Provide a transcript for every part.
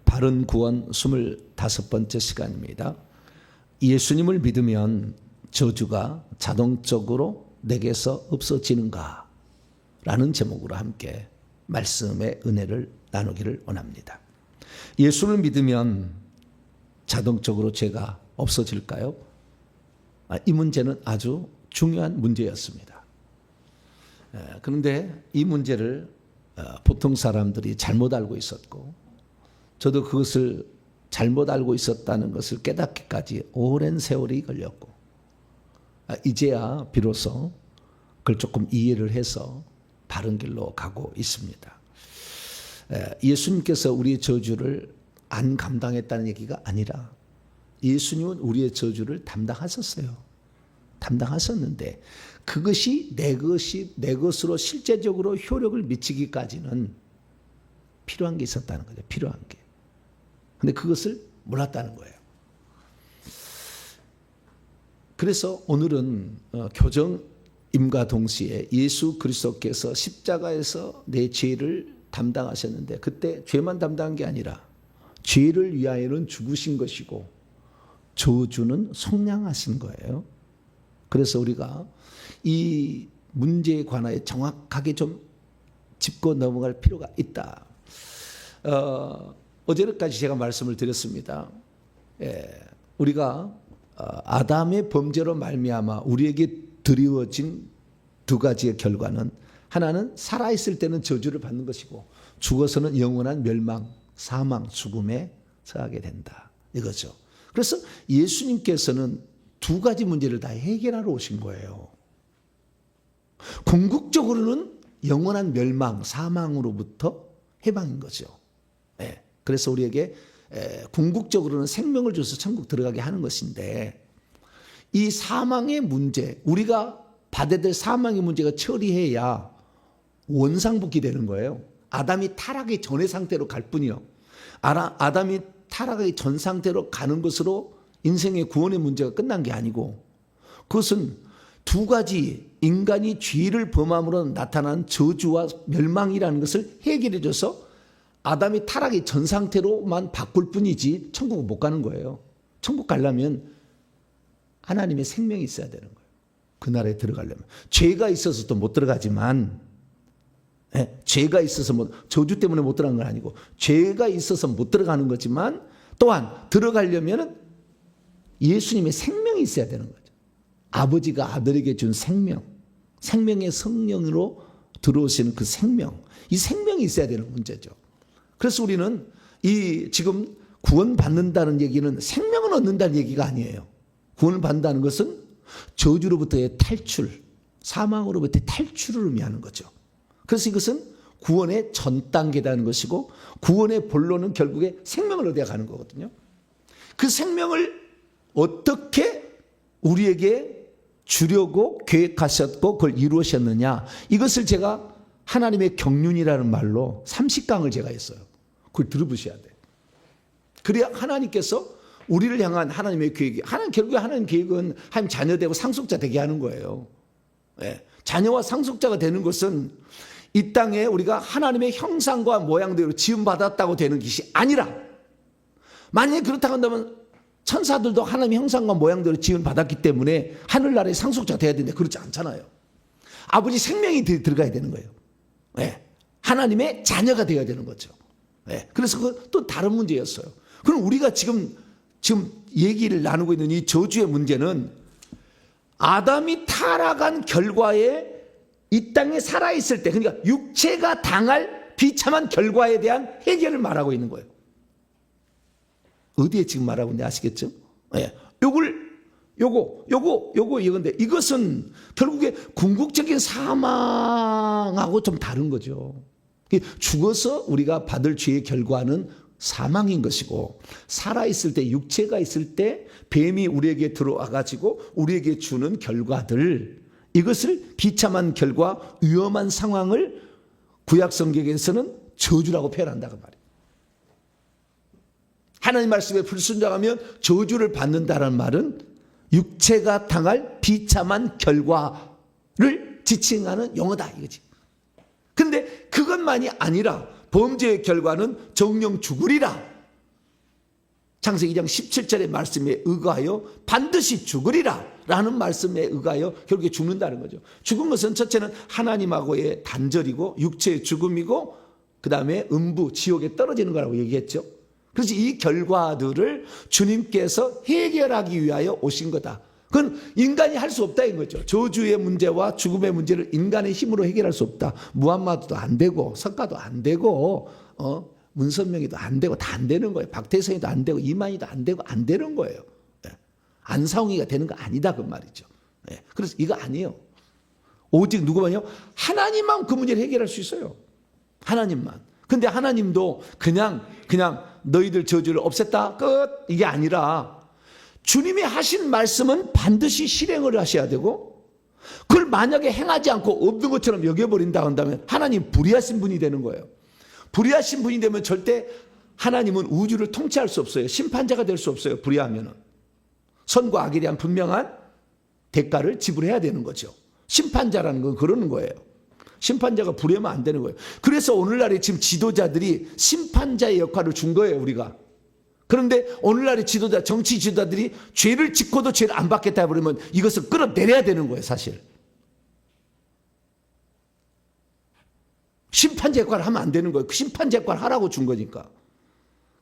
바른 구원 25번째 시간입니다. 예수님을 믿으면 저주가 자동적으로 내게서 없어지는가? 라는 제목으로 함께 말씀의 은혜를 나누기를 원합니다. 예수를 믿으면 자동적으로 죄가 없어질까요? 이 문제는 아주 중요한 문제였습니다. 그런데 이 문제를 보통 사람들이 잘못 알고 있었고, 저도 그것을 잘못 알고 있었다는 것을 깨닫기까지 오랜 세월이 걸렸고, 이제야 비로소 그걸 조금 이해를 해서 바른 길로 가고 있습니다. 예수님께서 우리의 저주를 안 감당했다는 얘기가 아니라 예수님은 우리의 저주를 담당하셨어요. 담당하셨는데 그것이 내 것으로 실제적으로 효력을 미치기까지는 필요한 게 있었다는 거죠. 필요한 게. 근데 그것을 몰랐다는 거예요. 그래서 오늘은 교정임과 동시에 예수 그리스도께서 십자가에서 내 죄를 담당하셨는데, 그때 죄만 담당한 게 아니라 죄를 위하여는 죽으신 것이고 저주는 속량하신 거예요. 그래서 우리가 이 문제에 관하여 정확하게 좀 짚고 넘어갈 필요가 있다. 어제까지 제가 말씀을 드렸습니다. 우리가 아담의 범죄로 말미암아 우리에게 드리워진 두 가지의 결과는, 하나는 살아있을 때는 저주를 받는 것이고 죽어서는 영원한 멸망, 사망, 죽음에 처하게 된다. 이거죠. 그래서 예수님께서는 두 가지 문제를 다 해결하러 오신 거예요. 궁극적으로는 영원한 멸망, 사망으로부터 해방인 거죠. 그래서 우리에게 궁극적으로는 생명을 줘서 천국 들어가게 하는 것인데, 이 사망의 문제, 우리가 받아야 될 사망의 문제가 처리해야 원상복귀 되는 거예요. 아담이 타락하기 전의 상태로 갈 뿐이요. 아담이 타락하기 전 상태로 가는 것으로 인생의 구원의 문제가 끝난 게 아니고, 그것은 두 가지 인간이 죄를 범함으로 나타난 저주와 멸망이라는 것을 해결해 줘서 아담이 타락이 전 상태로만 바꿀 뿐이지 천국은 못 가는 거예요. 천국 가려면 하나님의 생명이 있어야 되는 거예요. 그 나라에 들어가려면. 죄가 있어서도 못 들어가지만, 죄가 있어서 저주 때문에 못 들어가는 건 아니고, 죄가 있어서 못 들어가는 거지만, 또한 들어가려면 예수님의 생명이 있어야 되는 거죠. 아버지가 아들에게 준 생명, 생명의 성령으로 들어오시는 그 생명, 이 생명이 있어야 되는 문제죠. 그래서 우리는 지금 구원받는다는 얘기는 생명을 얻는다는 얘기가 아니에요. 구원을 받는다는 것은 저주로부터의 탈출, 사망으로부터의 탈출을 의미하는 거죠. 그래서 이것은 구원의 전 단계라는 것이고, 구원의 본론은 결국에 생명을 얻어야 가는 거거든요. 그 생명을 어떻게 우리에게 주려고 계획하셨고 그걸 이루셨느냐, 이것을 제가 하나님의 경륜이라는 말로 30강을 제가 했어요. 그걸 들어보셔야 돼요. 그래야 하나님께서 우리를 향한 하나님의 계획이, 결국에 하나님 계획은 하나님 자녀 되고 상속자 되게 하는 거예요. 자녀와 상속자가 되는 것은 이 땅에 우리가 하나님의 형상과 모양대로 지음받았다고 되는 것이 아니라, 만약에 그렇다고 한다면 천사들도 하나님의 형상과 모양대로 지음받았기 때문에 하늘나라의 상속자가 돼야 되는데 그렇지 않잖아요. 아버지 생명이 들어가야 되는 거예요. 하나님의 자녀가 되어야 되는 거죠. 그래서 그 또 다른 문제였어요. 그럼 우리가 지금 얘기를 나누고 있는 이 저주의 문제는 아담이 타락한 결과에 이 땅에 살아있을 때, 그러니까 육체가 당할 비참한 결과에 대한 해결을 말하고 있는 거예요. 어디에 지금 말하고 있는지 아시겠죠? 이건데, 이것은 결국에 궁극적인 사망하고 좀 다른 거죠. 죽어서 우리가 받을 죄의 결과는 사망인 것이고, 살아있을 때, 육체가 있을 때 뱀이 우리에게 들어와가지고 우리에게 주는 결과들, 이것을 비참한 결과, 위험한 상황을 구약 성경에서는 저주라고 표현한다고 말이에요. 하나님 말씀에 불순종하면 저주를 받는다는 말은 육체가 당할 비참한 결과를 지칭하는 용어다 이거지. 근데 그것만이 아니라 범죄의 결과는 정령 죽으리라. 창세기 2장 17절의 말씀에 의거하여 반드시 죽으리라 라는 말씀에 의거하여 결국에 죽는다는 거죠. 죽은 것은 첫째는 하나님하고의 단절이고 육체의 죽음이고 그 다음에 음부 지옥에 떨어지는 거라고 얘기했죠. 그래서 이 결과들을 주님께서 해결하기 위하여 오신 거다. 그건 인간이 할 수 없다 인 거죠. 저주의 문제와 죽음의 문제를 인간의 힘으로 해결할 수 없다. 무함마드도 안 되고 석가도 안 되고 문선명이도 안 되고 다 안 되는 거예요. 박태성이도 안 되고 이만희도 안 되고 안 되는 거예요. 안상홍이가 되는 거 아니다 그 말이죠. 그래서 이거 아니에요. 오직 누구만요? 하나님만 그 문제를 해결할 수 있어요. 하나님만. 근데 하나님도 그냥 너희들 저주를 없앴다 끝 이게 아니라 주님이 하신 말씀은 반드시 실행을 하셔야 되고 그걸 만약에 행하지 않고 없는 것처럼 여겨버린다 한다면 하나님 불의하신 분이 되는 거예요. 불의하신 분이 되면 절대 하나님은 우주를 통치할 수 없어요. 심판자가 될 수 없어요. 불의하면은. 선과 악에 대한 분명한 대가를 지불해야 되는 거죠. 심판자라는 건 그러는 거예요. 심판자가 불의하면 안 되는 거예요. 그래서 오늘날에 지금 지도자들이 심판자의 역할을 준 거예요, 우리가. 그런데 오늘날의 지도자, 정치 지도자들이 죄를 짓고도 죄를 안 받겠다 그러면 이것을 끌어내려야 되는 거예요, 사실. 심판자 역할을 하면 안 되는 거예요. 그 심판자 역할을 하라고 준 거니까.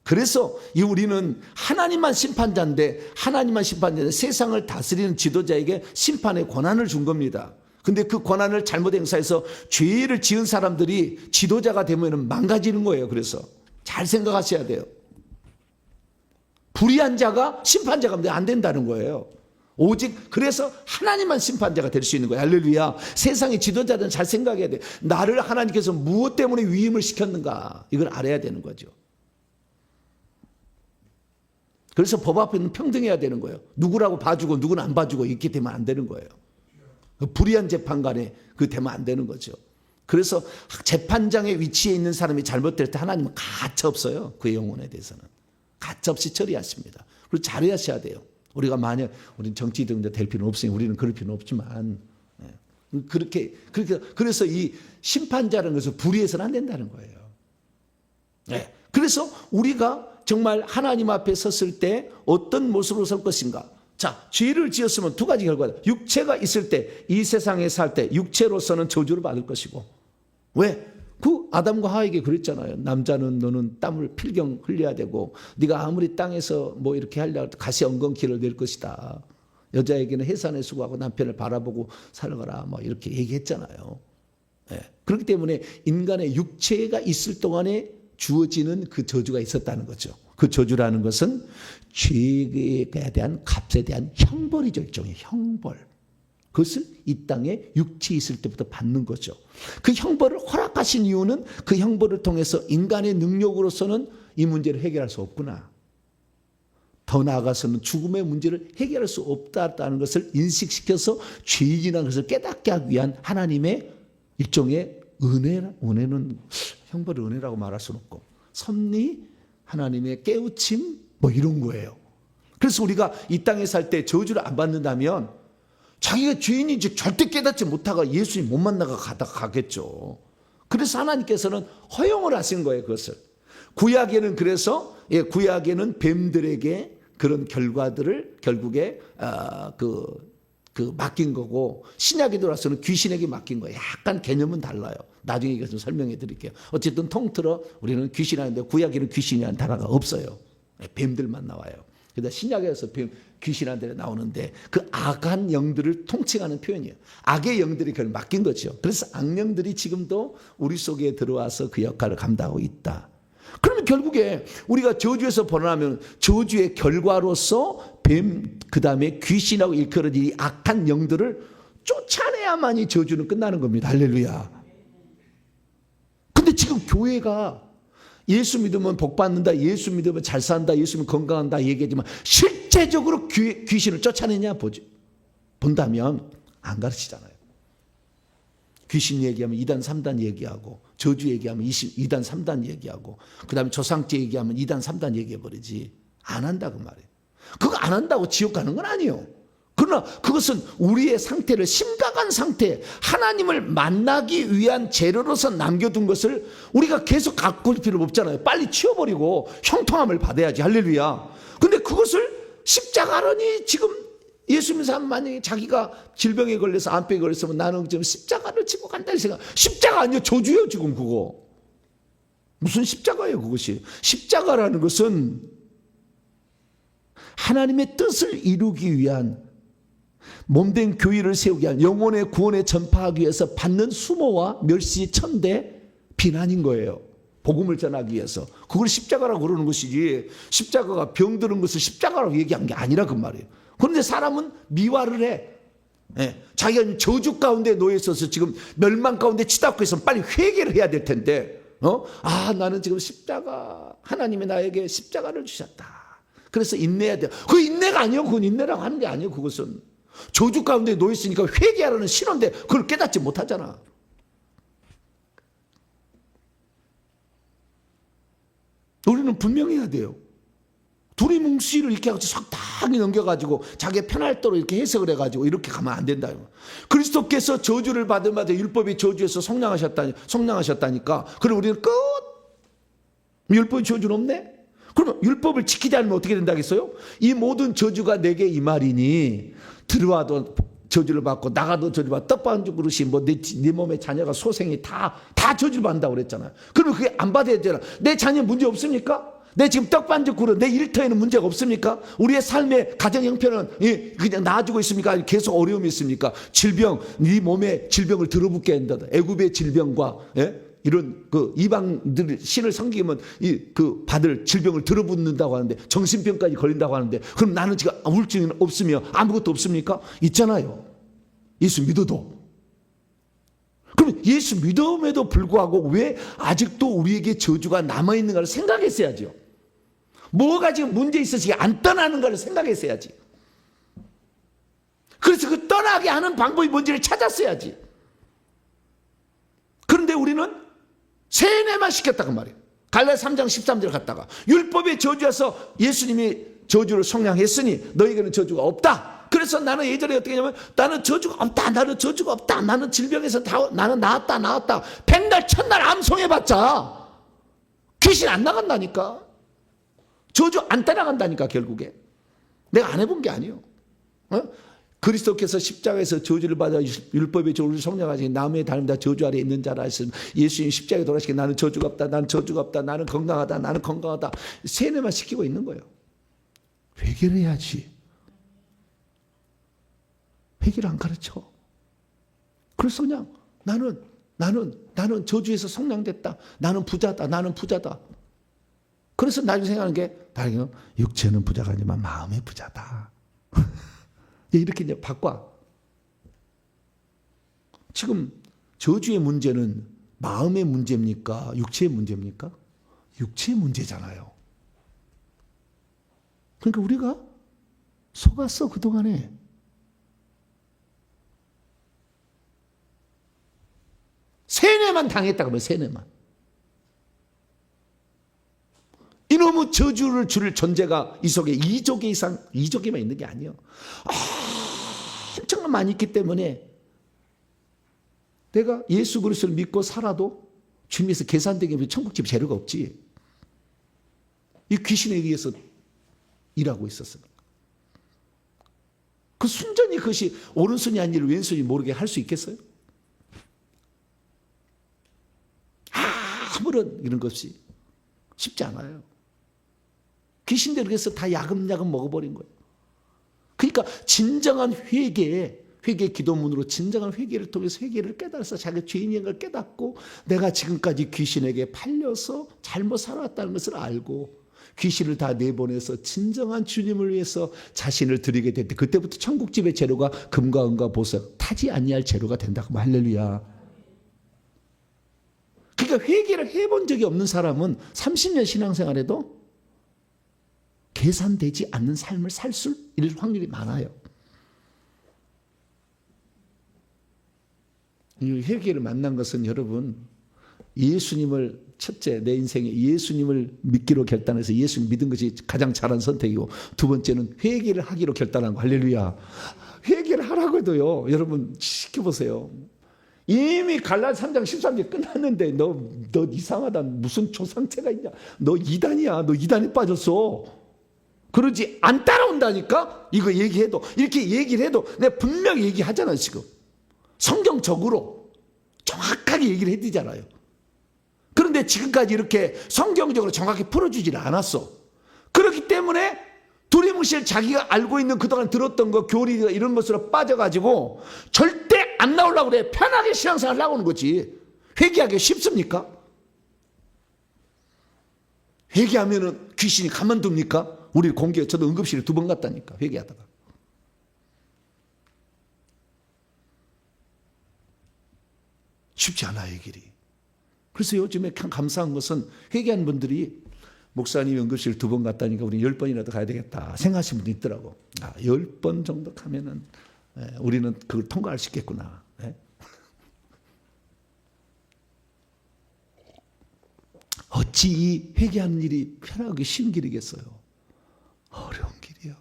그래서 우리는 하나님만 심판자인데 세상을 다스리는 지도자에게 심판의 권한을 준 겁니다. 근데 그 권한을 잘못 행사해서 죄를 지은 사람들이 지도자가 되면 망가지는 거예요. 그래서 잘 생각하셔야 돼요. 불의한 자가 심판자가 안 된다는 거예요. 오직 그래서 하나님만 심판자가 될 수 있는 거예요. 할렐루야. 세상의 지도자들은 잘 생각해야 돼. 나를 하나님께서 무엇 때문에 위임을 시켰는가 이걸 알아야 되는 거죠. 그래서 법 앞에는 평등해야 되는 거예요. 누구라고 봐주고 누구는 안 봐주고 이렇게 되면 안 되는 거예요. 불의한 재판관에 그 되면 안 되는 거죠. 그래서 재판장의 위치에 있는 사람이 잘못될 때 하나님은 가차없어요. 그의 영혼에 대해서는. 가차없이 처리하십니다. 그리고 잘하셔야 돼요. 우리가 만약 우리는 정치인들 될 필요는 없으니 우리는 그럴 필요는 없지만 그래서 이 심판자라는 것을 불의해서는 안 된다는 거예요. 그래서 우리가 정말 하나님 앞에 섰을 때 어떤 모습으로 설 것인가? 자, 죄를 지었으면 두 가지 결과다. 육체가 있을 때, 이 세상에 살 때 육체로서는 저주를 받을 것이고. 왜? 그 아담과 하와에게 그랬잖아요. 남자는 너는 땀을 필경 흘려야 되고 네가 아무리 땅에서 뭐 이렇게 하려고 해도 가시 엉겅퀴를 낼 것이다. 여자에게는 해산의 수고하고 남편을 바라보고 살아가라. 뭐 이렇게 얘기했잖아요. 그렇기 때문에 인간의 육체가 있을 동안에 주어지는 그 저주가 있었다는 거죠. 그 저주라는 것은 죄에 대한 값에 대한 형벌이죠. 일종의 형벌. 그것을 이 땅에 육체에 있을 때부터 받는 거죠. 그 형벌을 허락하신 이유는 그 형벌을 통해서 인간의 능력으로서는 이 문제를 해결할 수 없구나. 더 나아가서는 죽음의 문제를 해결할 수 없다는 것을 인식시켜서 죄인이라는 것을 깨닫게 하기 위한 하나님의 일종의 은혜는 형벌을 은혜라고 말할 수는 없고 섭리, 하나님의 깨우침 뭐 이런 거예요. 그래서 우리가 이 땅에 살 때 저주를 안 받는다면 자기가 죄인인지 절대 깨닫지 못하고 예수님 못 만나가 가겠죠. 그래서 하나님께서는 허용을 하신 거예요. 그것을. 구약에는 그래서 구약에는 뱀들에게 그런 결과들을 결국에 맡긴 거고 신약에 들어와서는 귀신에게 맡긴 거예요. 약간 개념은 달라요. 나중에 이것을 설명해 드릴게요. 어쨌든 통틀어 우리는 귀신하는데 구약에는 귀신이라는 단어가 없어요. 뱀들만 나와요. 그러다 신약에서 귀신한테 나오는데 그 악한 영들을 통칭하는 표현이에요. 악의 영들이 그걸 맡긴 거죠. 그래서 악령들이 지금도 우리 속에 들어와서 그 역할을 감당하고 있다. 그러면 결국에 우리가 저주에서 벗어나면 저주의 결과로서 뱀, 그 다음에 귀신하고 일컬어진 이 악한 영들을 쫓아내야만이 저주는 끝나는 겁니다. 할렐루야. 근데 지금 교회가 예수 믿으면 복 받는다, 예수 믿으면 잘 산다, 예수 믿으면 건강한다 얘기하지만 실제적으로 귀신을 쫓아내냐 본다면 안 가르치잖아요. 귀신 얘기하면 2단 3단 얘기하고 저주 얘기하면 2단 3단 얘기하고 그 다음에 조상죄 얘기하면 2단 3단 얘기해버리지 안 한다 그 말이에요. 그거 안 한다고 지옥 가는 건 아니에요. 그러나 그것은 우리의 상태를, 심각한 상태, 하나님을 만나기 위한 재료로서 남겨둔 것을 우리가 계속 갖고 올 필요 없잖아요. 빨리 치워버리고 형통함을 받아야지. 할렐루야. 근데 그것을 십자가라니, 지금 예수 믿는 사람 만약에 자기가 질병에 걸려서 암병에 걸렸으면 나는 지금 십자가를 지고 간다는 생각. 십자가 아니요, 저주예요 지금 그거. 무슨 십자가예요 그것이. 십자가라는 것은 하나님의 뜻을 이루기 위한, 몸된 교회를 세우기 위한, 영혼의 구원에 전파하기 위해서 받는 수모와 멸시, 천대, 비난인 거예요. 복음을 전하기 위해서. 그걸 십자가라고 그러는 것이지, 십자가가 병드는 것을 십자가라고 얘기한 게 아니라 그 말이에요. 그런데 사람은 미화를 해. 자기가 저주 가운데 놓여 있어서 지금 멸망 가운데 치닫고 있으면 빨리 회개를 해야 될 텐데, 나는 지금 십자가, 하나님이 나에게 십자가를 주셨다. 그래서 인내해야 돼요. 그 인내가 아니에요. 그건 인내라고 하는 게 아니에요. 그것은 저주 가운데 놓여 있으니까 회개하라는 신호인데 그걸 깨닫지 못하잖아. 우리는 분명히 해야 돼요. 둘이 뭉치를 이렇게 하고 적당히 넘겨가지고 자기 편할 대로 이렇게 해석을 해가지고 이렇게 가면 안 된다. 그리스도께서 저주를 받으마다 율법이 저주에서 속량하셨다니까. 그럼 우리는 끝. 율법이 저주는 없네. 그러면 율법을 지키지 않으면 어떻게 된다겠어요? 이 모든 저주가 내게 임하리니 들어와도 저주를 받고 나가도 저주를 받고 떡반죽 그릇이 네 몸의 자녀가 소생이 다 저주를 받는다고 그랬잖아요. 그러면 그게 안 받아야 되잖아. 내 자녀 문제 없습니까? 내 지금 떡반죽 그릇, 내 일터에는 문제가 없습니까? 우리의 삶의 가정 형편은 그냥 나아지고 있습니까? 계속 어려움이 있습니까? 질병, 네 몸에 질병을 들어붙게 한다. 애굽의 질병과 이런 그 이방들 신을 섬기면 그 받을 질병을 들어붙는다고 하는데, 정신병까지 걸린다고 하는데, 그럼 나는 지금 우울증이 없으며 아무것도 없습니까? 있잖아요. 예수 믿어도. 그럼 예수 믿음에도 불구하고 왜 아직도 우리에게 저주가 남아있는가를 생각했어야죠. 뭐가 지금 문제 있어서 안 떠나는가를 생각했어야지. 그래서 그 떠나게 하는 방법이 뭔지를 찾았어야지. 그런데 우리는 세뇌만 시켰다 그 말이에요. 갈라디아 3장 13절 갔다가 율법의 저주에서 예수님이 저주를 속량했으니 너희에게는 저주가 없다. 그래서 나는 예전에 어떻게 했냐면, 나는 저주가 없다, 나는 저주가 없다, 나는 질병에서 나는 나았다. 백날 첫날 암송해봤자 귀신 안 나간다니까. 저주 안 따라간다니까. 결국에 내가 안 해본 게 아니에요. 그리스도께서 십자가에서 저주를 받아 율법의 저주를 속량하시니 남의 닮다 저주 아래 있는 자라 했으면, 예수님 십자가에 돌아가시기 나는 저주가 없다, 나는 저주가 없다, 나는 건강하다 세뇌만 시키고 있는 거예요. 회개를 해야지. 회개를 안 가르쳐. 그래서 그냥 나는 저주에서 속량됐다, 나는 부자다. 그래서 나중에 생각하는 게, 나는 육체는 부자가 아니지만 마음의 부자다. 이렇게 이제 바꿔. 지금 저주의 문제는 마음의 문제입니까? 육체의 문제입니까? 육체의 문제잖아요. 그러니까 우리가 속았어, 그동안에. 세뇌만 당했다 그러면, 세뇌만. 이놈의 저주를 줄 존재가 이 속에 2조개만 있는 게 아니에요. 엄청 많이 있기 때문에 내가 예수 그리스도를 믿고 살아도 주님에서 계산되기 천국집 재료가 없지. 이 귀신에 의해서 일하고 있었어요. 그 순전히 그것이 오른손이 아닌 일을 왼손이 모르게 할 수 있겠어요? 아무런 이런 것이 쉽지 않아요. 귀신들이 그래서 다 야금야금 먹어버린 거예요. 그러니까 진정한 회개 기도문으로 진정한 회개를 통해서 회개를 깨달아서 자기가 죄인인 걸 깨닫고, 내가 지금까지 귀신에게 팔려서 잘못 살아왔다는 것을 알고 귀신을 다 내보내서 진정한 주님을 위해서 자신을 드리게 될 때, 그때부터 천국집의 재료가 금과 은과 보석, 타지 아니할 재료가 된다고. 할렐루야. 그러니까 회개를 해본 적이 없는 사람은 30년 신앙생활에도 계산되지 않는 삶을 살 수 있을 확률이 많아요. 이 회개를 만난 것은, 여러분, 예수님을 첫째, 내 인생에 예수님을 믿기로 결단해서 예수님 믿은 것이 가장 잘한 선택이고, 두 번째는 회개를 하기로 결단한 거. 할렐루야. 회개를 하라고도요. 여러분 지켜보세요. 이미 갈라디아 3장 13절 끝났는데 너 이상하다. 무슨 조상체가 있냐. 너 이단이야. 너 이단에 빠졌어. 그러지 안 따라온다니까. 이거 얘기해도, 이렇게 얘기를 해도 내가 분명히 얘기하잖아요. 지금 성경적으로 정확하게 얘기를 해드리잖아요. 그런데 지금까지 이렇게 성경적으로 정확히 풀어주질 않았어. 그렇기 때문에 두리뭉실 자기가 알고 있는 그동안 들었던 거, 교리 이런 것으로 빠져가지고 절대 안 나오려고 그래. 편하게 신앙생활 나오는 거지. 회개하기 쉽습니까? 회개하면은 귀신이 가만둡니까? 우리 공개, 저도 응급실에 2번 갔다니까, 회개하다가. 쉽지 않아요, 이 길이. 그래서 요즘에 참 감사한 것은 회개한 분들이 목사님이 응급실 2번 갔다니까 우리 10번이라도 가야 되겠다 생각하시는 분도 있더라고. 10번 정도 가면은 우리는 그걸 통과할 수 있겠구나. 어찌 이 회개하는 일이 편하게 쉬운 길이겠어요? 어려운 길이요.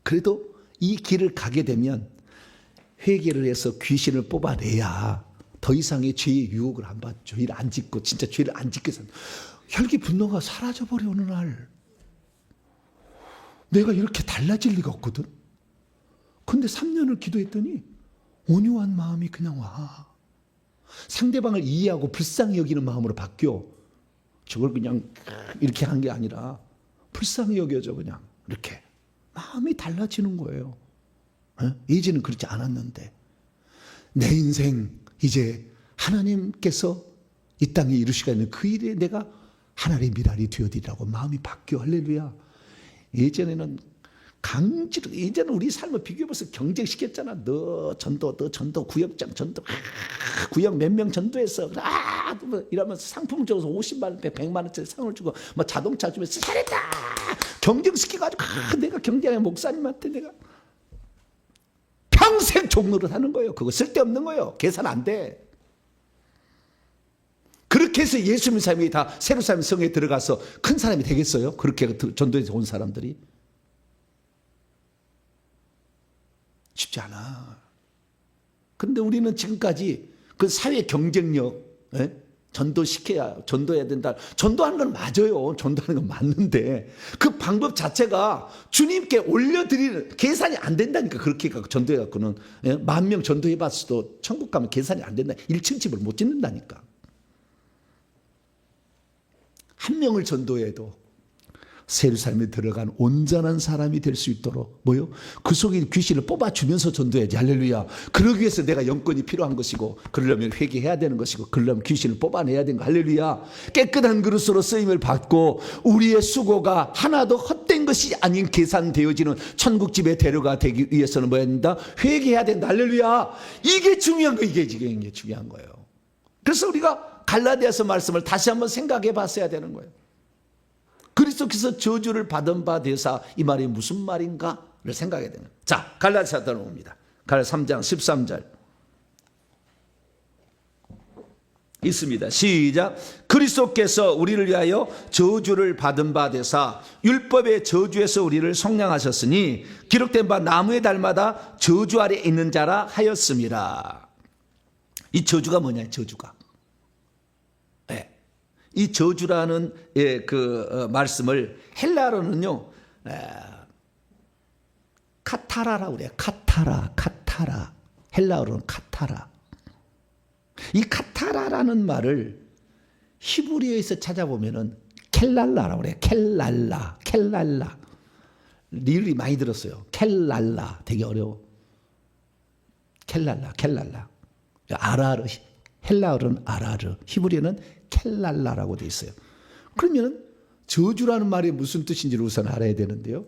그래도 이 길을 가게 되면 회개를 해서 귀신을 뽑아내야 더 이상의 죄의 유혹을 안 받죠. 죄를 안 짓고, 진짜 죄를 안 짓게 산. 혈기 분노가 사라져버려. 어느 날 내가 이렇게 달라질 리가 없거든. 근데 3년을 기도했더니 온유한 마음이 그냥 와. 상대방을 이해하고 불쌍히 여기는 마음으로 바뀌어. 저걸 그냥 이렇게 한 게 아니라 불쌍히 여겨져. 그냥 이렇게 마음이 달라지는 거예요. 예전에는 그렇지 않았는데 내 인생 이제 하나님께서 이 땅에 이루시가 있는 그 일에 내가 하나님의 미랄이 되어드리라고 마음이 바뀌어. 할렐루야. 예전에는 강제로, 예전에 우리 삶을 비교해봐서 경쟁시켰잖아. 너 전도 구역장 전도, 구역 몇 명 전도했어. 뭐 이러면서 상품 줘서 50만 원, 100만 원짜리 상을 주고 뭐 자동차 주면서 잘했다. 경쟁시켜가지고 내가 경쟁해. 목사님한테 내가 평생 종로를 하는 거예요. 그거 쓸데없는 거예요. 계산 안 돼. 그렇게 해서 예수 믿는 사람이 다 새로 사는 성에 들어가서 큰 사람이 되겠어요? 그렇게 전도에서 온 사람들이? 쉽지 않아. 그런데 우리는 지금까지 그 사회 경쟁력, 전도해야 된다. 전도하는 건 맞아요. 전도하는 건 맞는데 그 방법 자체가 주님께 올려드리는, 계산이 안 된다니까. 그렇게 전도해갖고는 10,000명 전도해봤어도 천국 가면 계산이 안 된다. 1층 집을 못 짓는다니까. 1명을 전도해도 새로 삶에 들어간 온전한 사람이 될 수 있도록 뭐요? 그 속에 귀신을 뽑아주면서 전도해야지. 할렐루야. 그러기 위해서 내가 영권이 필요한 것이고, 그러려면 회개해야 되는 것이고, 그러려면 귀신을 뽑아내야 되는 거. 할렐루야. 깨끗한 그릇으로 쓰임을 받고 우리의 수고가 하나도 헛된 것이 아닌 계산되어지는 천국집에 데려가 되기 위해서는 뭐해야 된다? 회개해야 된다. 할렐루야. 이게 중요한 거. 이게 중요한 거예요. 그래서 우리가 갈라디아서 말씀을 다시 한번 생각해 봤어야 되는 거예요. 그리스도께서 저주를 받은 바 되사, 이 말이 무슨 말인가를 생각해야 되는 거예요. 자, 갈라디아서 들어옵니다. 갈라디아 3장 13절 있습니다. 시작. 그리스도께서 우리를 위하여 저주를 받은 바 되사 율법의 저주에서 우리를 속량하셨으니 기록된 바 나무의 달마다 저주 아래 있는 자라 하였습니다. 이 저주가 뭐냐? 저주가, 이 저주라는 말씀을 헬라어로는요, 카타라라고 그래요. 카타라. 헬라어로는 카타라. 이 카타라라는 말을 히브리어에서 찾아보면은 켈랄라라고 그래요. 켈랄라. 리을이 많이 들었어요. 켈랄라. 되게 어려워. 켈랄라. 아라르. 헬라어로는 아라르. 히브리어는 켈랄라라고 돼 있어요. 그러면 저주라는 말이 무슨 뜻인지를 우선 알아야 되는데요.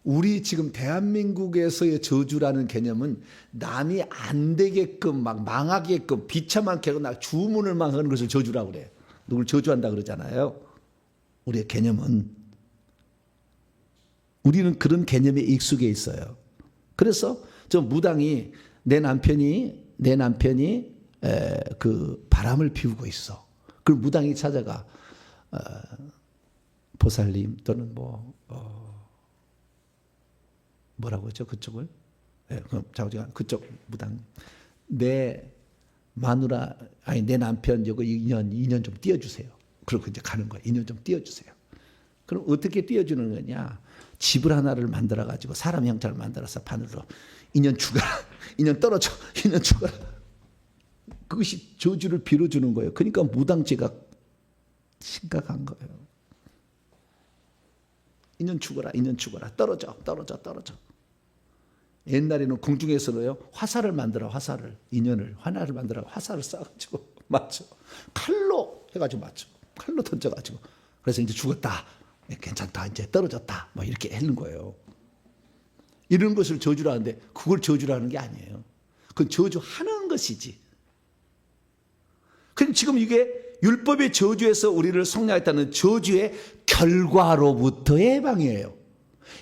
우리 지금 대한민국에서의 저주라는 개념은 남이 안 되게끔 막 망하게끔 비참하게 하거나 주문을 망하는 것을 저주라고 그래요. 누굴 저주한다 그러잖아요. 우리의 개념은, 우리는 그런 개념에 익숙해 있어요. 그래서 저 무당이 내 남편이 그 바람을 피우고 있어. 그걸 무당이 찾아가 보살님 또는 뭐라고 하죠 그쪽을? 그럼 그쪽 무당 내 마누라 내 남편 이거 2년 좀 띄워주세요. 그리고 이제 가는 거야. 2년 좀 띄워주세요. 그럼 어떻게 띄워주는 거냐? 집을 하나를 만들어 가지고 사람 형태를 만들어서 바늘로 2년 죽어라, 2년 떨어져, 2년 죽어라. 그것이 저주를 빌어주는 거예요. 그러니까 무당죄가 심각한 거예요. 2년 죽어라, 2년 죽어라, 떨어져. 옛날에는 궁중에서도요 화살을 만들어 화살을 인연을 화살을 만들어 화살을 쏴가지고 맞죠. 칼로 해가지고 맞죠. 칼로 던져가지고 그래서 이제 죽었다. 괜찮다. 이제 떨어졌다. 뭐 이렇게 하는 거예요. 이런 것을 저주라는데 그걸 저주라는 게 아니에요. 그건 저주하는 것이지. 그럼 지금 이게 율법의 저주에서 우리를 속량했다는 저주의 결과로부터의 해방이에요.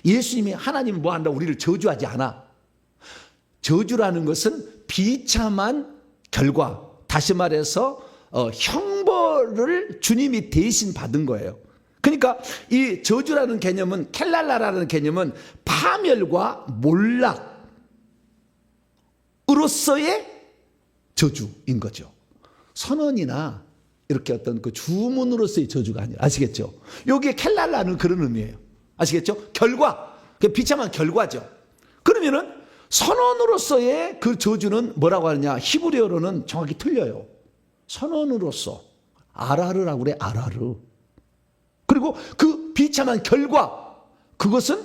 예수님이 하나님이 뭐 한다 우리를 저주하지 않아. 저주라는 것은 비참한 결과, 다시 말해서 형벌을 주님이 대신 받은 거예요. 그러니까 이 저주라는 개념은 켈랄라라는 개념은 파멸과 몰락으로서의 저주인 거죠. 선언이나 이렇게 어떤 그 주문으로서의 저주가 아니라 아시겠죠? 여기에 켈랄라는 그런 의미예요. 아시겠죠? 결과, 비참한 결과죠. 그러면은 선언으로서의 그 저주는 뭐라고 하느냐? 히브리어로는 정확히 틀려요. 선언으로서 아라르라고 그래. 아라르. 그리고 그 비참한 결과 그것은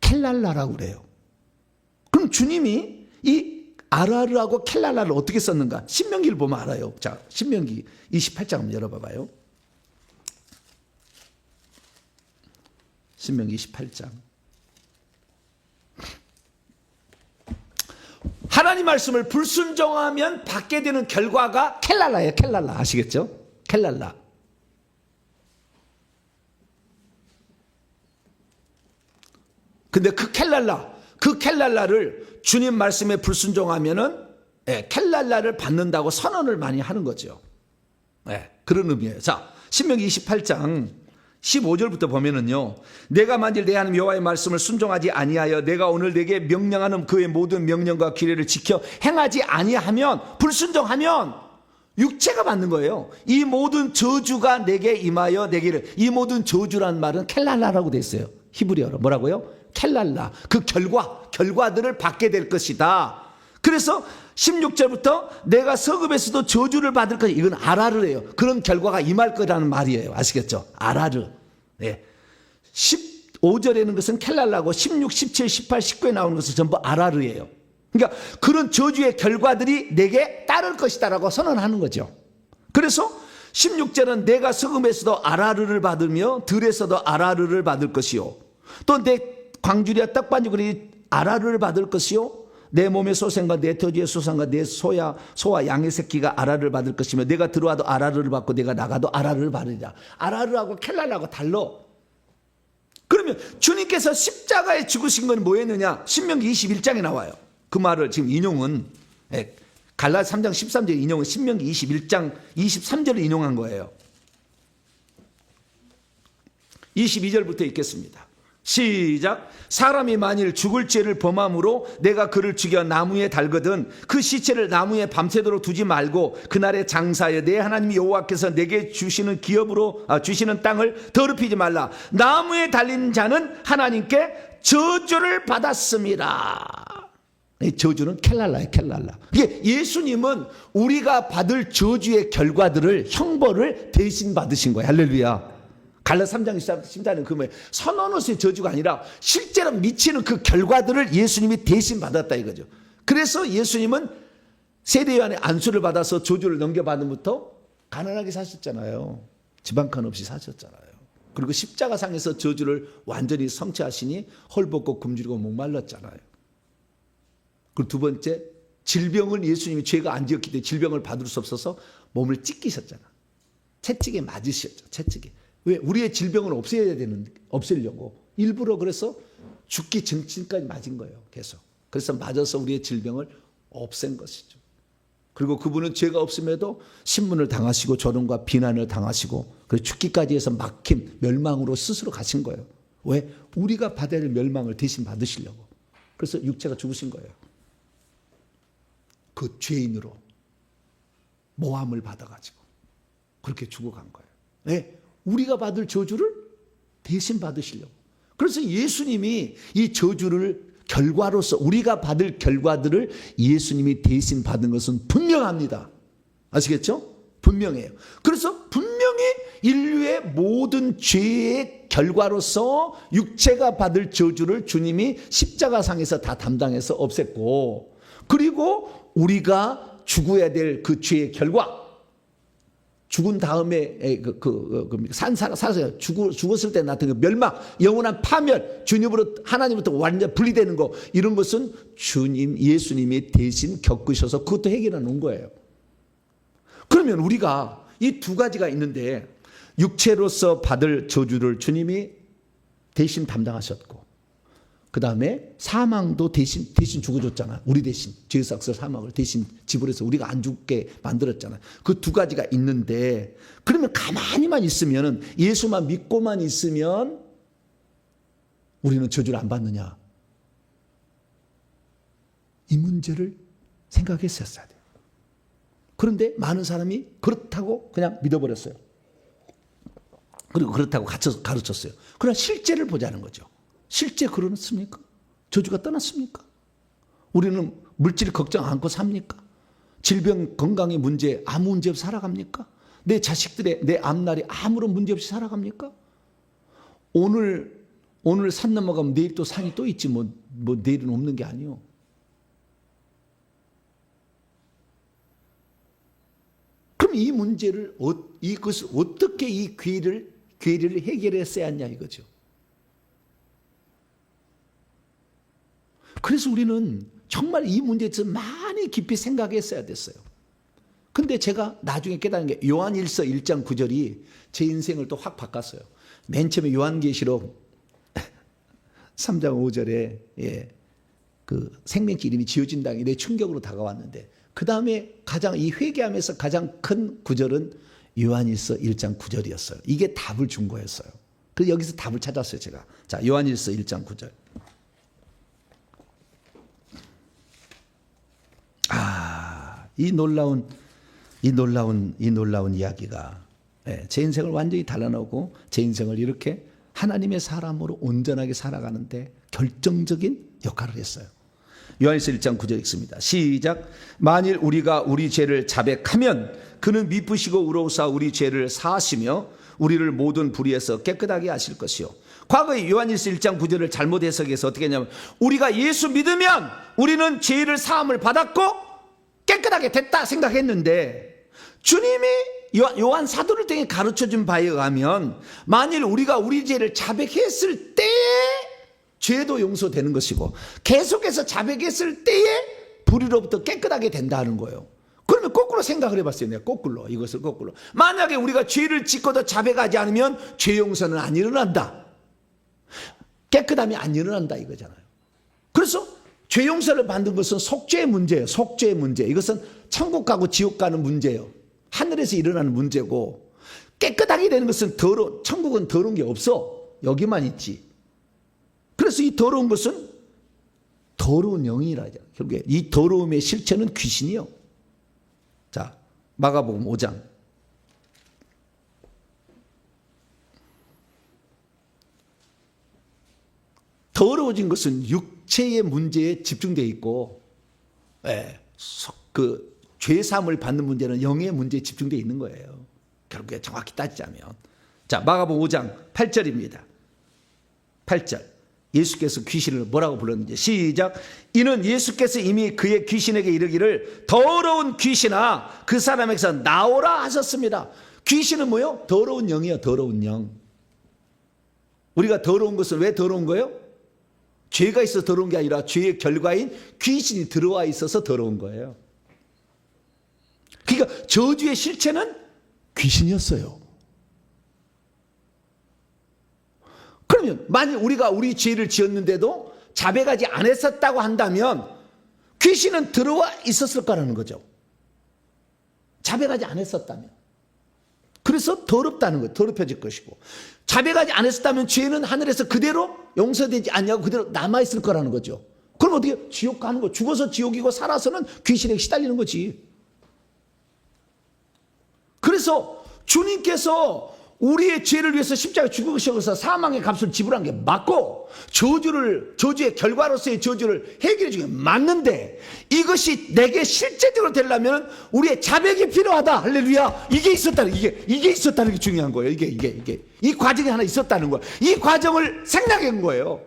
켈랄라라고 그래요. 그럼 주님이 이 아라르하고 켈랄라를 어떻게 썼는가? 신명기를 보면 알아요. 자, 신명기 28장 한번 열어봐봐요. 신명기 28장. 하나님 말씀을 불순종하면 받게 되는 결과가 켈랄라예요. 켈랄라. 아시겠죠? 켈랄라. 근데 그 켈랄라를 주님 말씀에 불순종하면은 켈랄라를 받는다고 선언을 많이 하는 거죠. 그런 의미예요. 자, 신명기 28장 15절부터 보면은요. 내가 만일 내 하나님 여호와의 말씀을 순종하지 아니하여 내가 오늘 내게 명령하는 그의 모든 명령과 규례를 지켜 행하지 아니하면 불순종하면 육체가 받는 거예요. 이 모든 저주가 내게 임하여 내게를 이 모든 저주란 말은 켈랄라라고 돼 있어요. 히브리어로 뭐라고요? 켈랄라. 그 결과들을 받게 될 것이다. 그래서 16절부터 내가 서급에서도 저주를 받을 것이 이건 아라르예요. 그런 결과가 임할 거라는 말이에요. 아시겠죠? 아라르. 15절에는 것은 켈랄라고 16, 17, 18, 19에 나오는 것은 전부 아라르예요. 그러니까 그런 저주의 결과들이 내게 따를 것이다라고 선언하는 거죠. 그래서 16절은 내가 서금에서도 아라르를 받으며 들에서도 아라르를 받을 것이요. 또 내 광주리와 떡반죽이 아라르를 받을 것이요. 내 몸의 소생과 내 토지의 소산과 내 소와 양의 새끼가 아라르를 받을 것이며 내가 들어와도 아라르를 받고 내가 나가도 아라르를 받으리라. 아라르하고 켈랄하고 달라. 그러면 주님께서 십자가에 죽으신 건 뭐였느냐? 신명기 21장에 나와요. 그 말을 지금 인용은 갈라디아 3장 13절 인용은 신명기 21장 23절을 인용한 거예요. 22절부터 읽겠습니다. 시작. 사람이 만일 죽을 죄를 범함으로 내가 그를 죽여 나무에 달거든 그 시체를 나무에 밤새도록 두지 말고 그날에 장사하여 내 하나님 여호와께서 내게 주시는 기업으로 주시는 땅을 더럽히지 말라. 나무에 달린 자는 하나님께 저주를 받았습니다. 이 저주는 켈랄라예요. 켈랄라. 이게 예수님은 우리가 받을 저주의 결과들을 형벌을 대신 받으신 거예요. 할렐루야. 갈라디아 3장 14절은 그 뭐예요? 선언으로서의 저주가 아니라 실제로 미치는 그 결과들을 예수님이 대신 받았다 이거죠. 그래서 예수님은 세례요한의 안수를 받아서 저주를 넘겨받음부터 가난하게 사셨잖아요. 지방칸 없이 사셨잖아요. 그리고 십자가상에서 저주를 완전히 성취하시니 헐벗고 굶주리고 목말랐잖아요. 그리고 두 번째, 질병을 예수님이 죄가 안 지었기 때문에 질병을 받을 수 없어서 몸을 찢기셨잖아. 채찍에 맞으셨죠. 채찍에. 왜? 우리의 질병을 없애려고 일부러 그래서 죽기 전까지 맞은 거예요. 계속. 그래서 맞아서 우리의 질병을 없앤 것이죠. 그리고 그분은 죄가 없음에도 신문을 당하시고 조롱과 비난을 당하시고 그리고 죽기까지 해서 막힘, 멸망으로 스스로 가신 거예요. 왜? 우리가 받아야 할 멸망을 대신 받으시려고. 그래서 육체가 죽으신 거예요. 그 죄인으로 모함을 받아가지고 그렇게 죽어간 거예요. 왜? 우리가 받을 저주를 대신 받으시려고. 그래서 예수님이 이 저주를 결과로서 우리가 받을 결과들을 예수님이 대신 받은 것은 분명합니다. 아시겠죠? 분명해요. 그래서 분명히 인류의 모든 죄의 결과로서 육체가 받을 저주를 주님이 십자가상에서 다 담당해서 없앴고, 그리고 우리가 죽어야 될 그 죄의 결과, 죽은 다음에 살아서 죽었을 때 나타나는 그 멸망, 영원한 파멸, 주님으로 하나님부터 완전 분리되는 거, 이런 것은 주님 예수님이 대신 겪으셔서 그것도 해결해 놓은 거예요. 그러면 우리가 이 두 가지가 있는데, 육체로서 받을 저주를 주님이 대신 담당하셨고, 그 다음에 사망도 대신 죽어줬잖아요. 우리 대신 죄에서 악설 사망을 대신 지불해서 우리가 안 죽게 만들었잖아요. 그 두 가지가 있는데, 그러면 가만히만 있으면, 예수만 믿고만 있으면 우리는 저주를 안 받느냐? 이 문제를 생각했었어야 돼요. 그런데 많은 사람이 그렇다고 그냥 믿어버렸어요. 그리고 그렇다고 가르쳤어요. 그러나 실제를 보자는 거죠. 실제 그렇습니까? 저주가 떠났습니까? 우리는 물질 걱정 않고 삽니까? 질병 건강의 문제 아무 문제 없이 살아갑니까? 내 자식들의 내 앞날이 아무런 문제 없이 살아갑니까? 오늘 산 넘어가면 내일 또 산이 또 있지 뭐 내일은 없는 게 아니요. 그럼 이 문제를 이것을 어떻게 이 괴를 해결했어야 하냐 이거죠. 그래서 우리는 정말 이 문제에 대해서 많이 깊이 생각했어야 됐어요. 근데 제가 나중에 깨달은 게 요한일서 1장 9절이 제 인생을 또 확 바꿨어요. 맨 처음에 요한계시록 3장 5절에 그 생명체 이름이 지어진다는 게 내 충격으로 다가왔는데, 그 다음에 이 회개하면서 가장 큰 구절은 요한일서 1장 9절이었어요. 이게 답을 준 거였어요. 그래서 여기서 답을 찾았어요, 제가. 자, 요한일서 1장 9절. 이 놀라운 이야기가 제 인생을 완전히 달라놓고 제 인생을 이렇게 하나님의 사람으로 온전하게 살아가는데 결정적인 역할을 했어요. 요한일서 1장 9절 읽습니다. 시작. 만일 우리가 우리 죄를 자백하면 그는 미쁘시고 의로우사 우리 죄를 사하시며 우리를 모든 불의에서 깨끗하게 하실 것이요. 과거에 요한일서 1장 9절을 잘못 해석해서 어떻게 했냐면, 우리가 예수 믿으면 우리는 죄를 사함을 받았고 깨끗하게 됐다 생각했는데, 주님이 요한 사도를 통해 가르쳐준 바에 의하면 만일 우리가 우리 죄를 자백했을 때에 죄도 용서되는 것이고, 계속해서 자백했을 때에 불의로부터 깨끗하게 된다는 거예요. 그러면 거꾸로 생각을 해봤어요. 내가 이것을 거꾸로. 만약에 우리가 죄를 짓고도 자백하지 않으면 죄 용서는 안 일어난다. 깨끗함이 안 일어난다 이거잖아요. 그래서 죄 용서를 받는 것은 속죄의 문제예요. 속죄의 문제. 이것은 천국 가고 지옥 가는 문제예요. 하늘에서 일어나는 문제고, 깨끗하게 되는 것은 천국은 더러운 게 없어. 여기만 있지. 그래서 이 더러운 것은 더러운 영이라죠. 결국에 이 더러움의 실체는 귀신이요. 자, 마가복음 5장. 더러워진 것은 육체의 문제에 집중되어 있고, 그 죄사함을 받는 문제는 영의 문제에 집중되어 있는 거예요. 결국에 정확히 따지자면. 자, 마가복음 5장 8절입니다. 8절. 예수께서 귀신을 뭐라고 불렀는지 시작. 이는 예수께서 이미 그의 귀신에게 이르기를 더러운 귀신아 그 사람에게서 나오라 하셨습니다. 귀신은 뭐요? 더러운 영이요. 더러운 영. 우리가 더러운 것은 왜 더러운 거예요? 죄가 있어서 더러운 게 아니라 죄의 결과인 귀신이 들어와 있어서 더러운 거예요. 그러니까 저주의 실체는 귀신이었어요. 그러면 만일 우리가 우리 죄를 지었는데도 자백하지 않았었다고 한다면 귀신은 들어와 있었을 거라는 거죠. 자백하지 않았었다면. 그래서 더럽다는 거예요. 더럽혀질 것이고. 자백하지 않았었다면 죄는 하늘에서 그대로 용서되지 않냐고 그대로 남아있을 거라는 거죠. 그럼 어떻게 지옥 가는 거? 죽어서 지옥이고 살아서는 귀신에게 시달리는 거지. 그래서 주님께서 우리의 죄를 위해서 십자가에 죽으셔서 사망의 값을 지불한 게 맞고 저주의 결과로서의 저주를 해결해 주는 게 맞는데 이것이 내게 실제적으로 되려면 우리의 자백이 필요하다. 할렐루야. 이게 있었다는 게 중요한 거예요. 이게. 이 과정이 하나 있었다는 거예요. 이 과정을 생략한 거예요.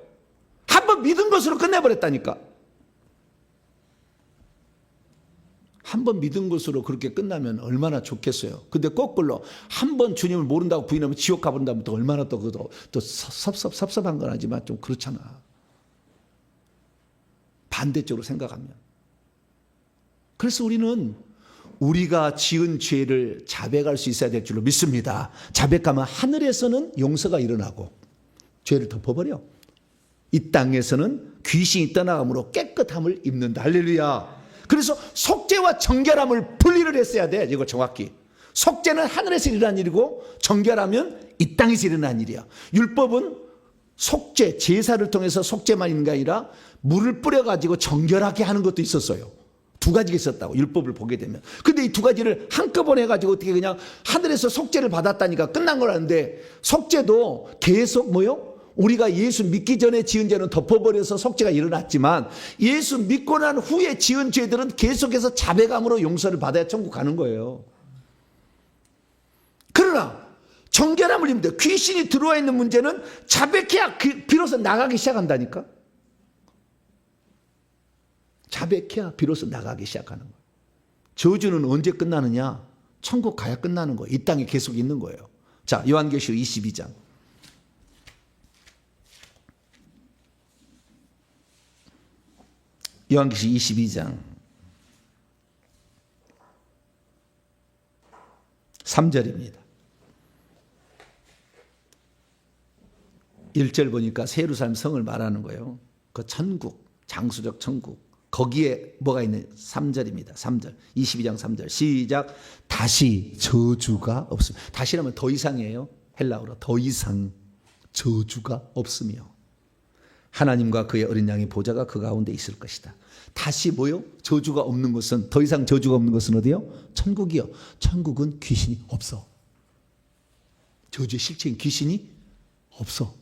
한번 믿은 것으로 끝내버렸다니까. 한번 믿은 것으로 그렇게 끝나면 얼마나 좋겠어요. 근데 거꾸로 한번 주님을 모른다고 부인하면 지옥 가버린다면 또 얼마나 또 섭섭한 건 아니지만 좀 그렇잖아. 반대쪽으로 생각하면. 그래서 우리는 우리가 지은 죄를 자백할 수 있어야 될 줄로 믿습니다. 자백하면 하늘에서는 용서가 일어나고 죄를 덮어버려. 이 땅에서는 귀신이 떠나감으로 깨끗함을 입는다. 할렐루야. 그래서 속죄와 정결함을 분리를 했어야 돼. 이거 정확히. 속죄는 하늘에서 일어난 일이고 정결하면 이 땅에서 일어난 일이야. 율법은 속죄, 제사를 통해서 속죄만 있는 게 아니라 물을 뿌려가지고 정결하게 하는 것도 있었어요. 두 가지가 있었다고 율법을 보게 되면. 근데 이 두 가지를 한꺼번에 해가지고 어떻게 그냥 하늘에서 속죄를 받았다니까 끝난 거라는데 속죄도 계속 뭐요? 우리가 예수 믿기 전에 지은 죄는 덮어버려서 속죄가 일어났지만 예수 믿고 난 후에 지은 죄들은 계속해서 자백함으로 용서를 받아야 천국 가는 거예요. 그러나 정결함을 입는데 귀신이 들어와 있는 문제는 자백해야 비로소 나가기 시작한다니까. 자백해야 비로소 나가기 시작하는 거예요. 저주는 언제 끝나느냐? 천국 가야 끝나는 거예요. 이 땅에 계속 있는 거예요. 자, 요한계시록 22장. 요한계시록 22장 3절입니다. 1절 보니까 새 예루살렘 성을 말하는 거예요. 그 천국, 장수적 천국. 거기에 뭐가 있는 3절입니다. 3절. 22장 3절. 시작. 다시 저주가 없습니다. 다시라면 더 이상이에요. 헬라어로 더 이상 저주가 없으며 하나님과 그의 어린 양의 보좌가 그 가운데 있을 것이다. 다시 뭐요? 저주가 없는 것은, 더 이상 저주가 없는 것은 어디요? 천국이요. 천국은 귀신이 없어. 저주의 실체인 귀신이 없어.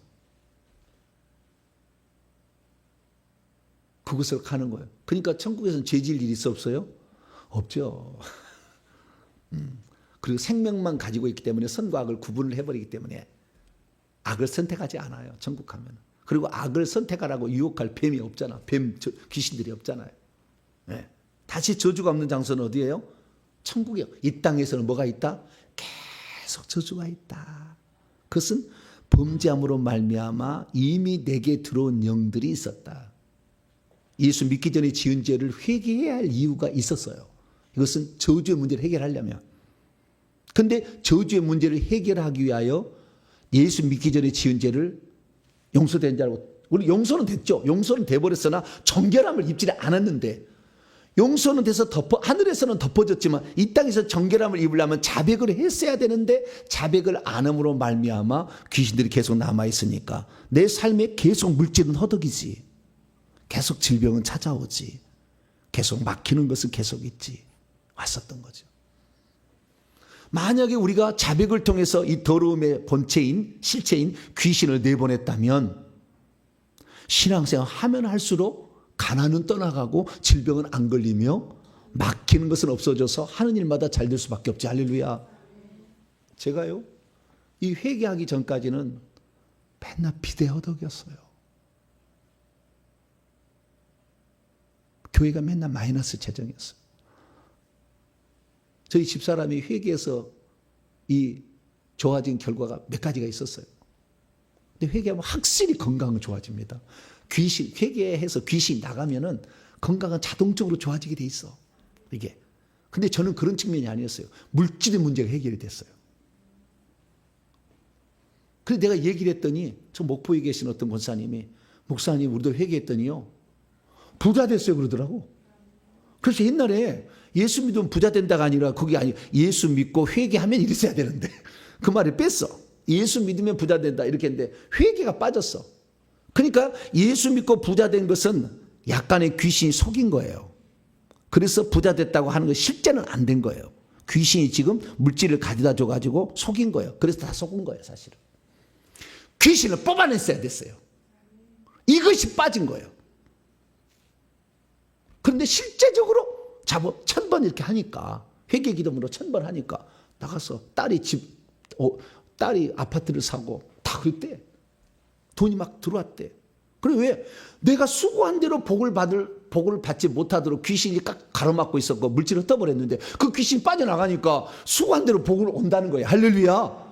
그곳으로 가는 거예요. 그러니까 천국에서는 죄 지을 일이 있어 없어요? 없죠. 그리고 생명만 가지고 있기 때문에 선과 악을 구분을 해버리기 때문에 악을 선택하지 않아요. 천국 가면. 그리고 악을 선택하라고 유혹할 뱀이 없잖아. 귀신들이 없잖아요. 네. 다시 저주가 없는 장소는 어디예요? 천국이요. 이 땅에서는 뭐가 있다? 계속 저주가 있다. 그것은 범죄함으로 말미암아 이미 내게 들어온 영들이 있었다. 예수 믿기 전에 지은 죄를 회개해야 할 이유가 있었어요. 이것은 저주의 문제를 해결하려면. 근데 저주의 문제를 해결하기 위하여 예수 믿기 전에 지은 죄를 용서된 줄 알고, 우리 용서는 됐죠. 용서는 돼버렸으나 정결함을 입지 않았는데, 용서는 돼서 하늘에서는 덮어졌지만 이 땅에서 정결함을 입으려면 자백을 했어야 되는데 자백을 안 함으로 말미암아 귀신들이 계속 남아있으니까 내 삶에 계속 물질은 허덕이지. 계속 질병은 찾아오지. 계속 막히는 것은 계속 있지. 왔었던 거죠. 만약에 우리가 자백을 통해서 이 더러움의 본체인, 실체인 귀신을 내보냈다면 신앙생활 하면 할수록 가난은 떠나가고 질병은 안 걸리며 막히는 것은 없어져서 하는 일마다 잘 될 수밖에 없지. 할렐루야. 제가요, 이 회개하기 전까지는 맨날 비대허덕이었어요. 교회가 맨날 마이너스 재정이었어요. 저희 집사람이 회개해서 이 좋아진 결과가 몇 가지가 있었어요. 근데 회개하면 확실히 건강은 좋아집니다. 회개해서 귀신이 나가면은 건강은 자동적으로 좋아지게 돼 있어. 이게. 근데 저는 그런 측면이 아니었어요. 물질의 문제가 해결이 됐어요. 그래서 내가 얘기를 했더니 저 목포에 계신 어떤 권사님이, 목사님 우리도 회개했더니요 부자 됐어요 그러더라고. 그래서 옛날에 예수 믿으면 부자 된다가 아니라 그게 아니 예수 믿고 회개하면 이랬어야 되는데 그 말을 뺐어. 예수 믿으면 부자 된다 이렇게 했는데 회개가 빠졌어. 그러니까 예수 믿고 부자 된 것은 약간의 귀신이 속인 거예요. 그래서 부자 됐다고 하는 건 실제는 안 된 거예요. 귀신이 지금 물질을 가져다 줘가지고 속인 거예요. 그래서 다 속은 거예요, 사실은. 귀신을 뽑아냈어야 됐어요. 이것이 빠진 거예요. 그런데 실제적으로 잡어 1000번 이렇게 하니까 회개 기도문으로 1000번 하니까 나가서 딸이 아파트를 사고 다 그랬대. 돈이 막 들어왔대. 그래 왜? 내가 수고한 대로 복을 받지 못하도록 귀신이 꽉 가로막고 있었고 물질을 흩어버렸는데 그 귀신이 빠져나가니까 수고한 대로 복을 온다는 거예요. 할렐루야.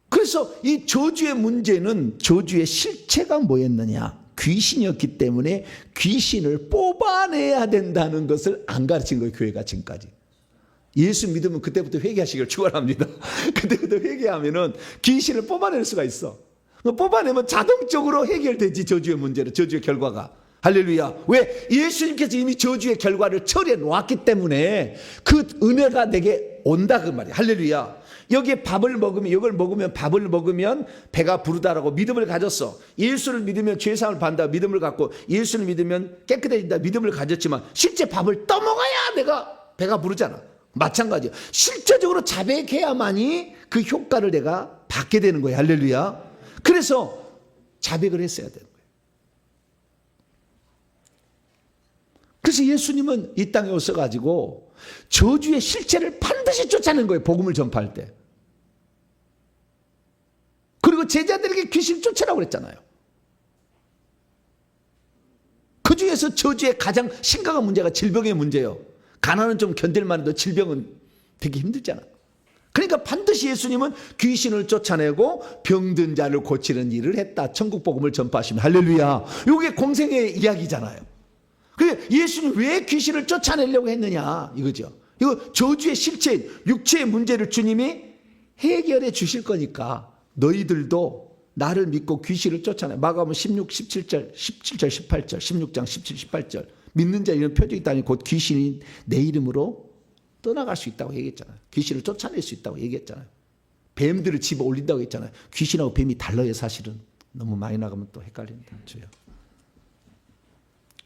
그래서 이 저주의 문제는 저주의 실체가 뭐였느냐? 귀신이었기 때문에 귀신을 뽑아내야 된다는 것을 안 가르친 거예요. 교회가 지금까지. 예수 믿으면 그때부터 회개하시길 축원합니다. 그때부터 회개하면은 귀신을 뽑아낼 수가 있어. 뽑아내면 자동적으로 해결되지. 저주의 문제를, 저주의 결과가. 할렐루야. 왜? 예수님께서 이미 저주의 결과를 처리해 놓았기 때문에 그 은혜가 내게 온다 그 말이야. 할렐루야. 여기에 밥을 먹으면, 이걸 먹으면, 밥을 먹으면 배가 부르다라고 믿음을 가졌어. 예수를 믿으면 죄사함을 받는다 믿음을 갖고, 예수를 믿으면 깨끗해진다 믿음을 가졌지만 실제 밥을 떠먹어야 내가 배가 부르잖아. 마찬가지야. 실제적으로 자백해야만이 그 효과를 내가 받게 되는 거야. 할렐루야. 그래서 자백을 했어야 되는 거예요. 그래서 예수님은 이 땅에 오셔가지고 저주의 실체를 반드시 쫓아낸 거예요. 복음을 전파할 때. 그리고 제자들에게 귀신 쫓으라고 그랬잖아요. 그 중에서 저주의 가장 심각한 문제가 질병의 문제예요. 가난은 좀 견딜만 해도 질병은 되게 힘들잖아. 그러니까 반드시 예수님은 귀신을 쫓아내고 병든 자를 고치는 일을 했다. 천국 복음을 전파하시면 할렐루야. 이게 공생의 이야기잖아요. 그래 예수님 왜 귀신을 쫓아내려고 했느냐 이거죠. 이거 저주의 실체, 육체의 문제를 주님이 해결해 주실 거니까 너희들도 나를 믿고 귀신을 쫓아내. 마가복음 16, 17절, 18절, 16장 17, 18절. 믿는 자 이런 표적이 있다니 곧 귀신이 내 이름으로 떠나갈 수 있다고 얘기했잖아요. 귀신을 쫓아낼 수 있다고 얘기했잖아요. 뱀들을 집어 올린다고 했잖아요. 귀신하고 뱀이 달라요 사실은. 너무 많이 나가면 또 헷갈린다. 주요.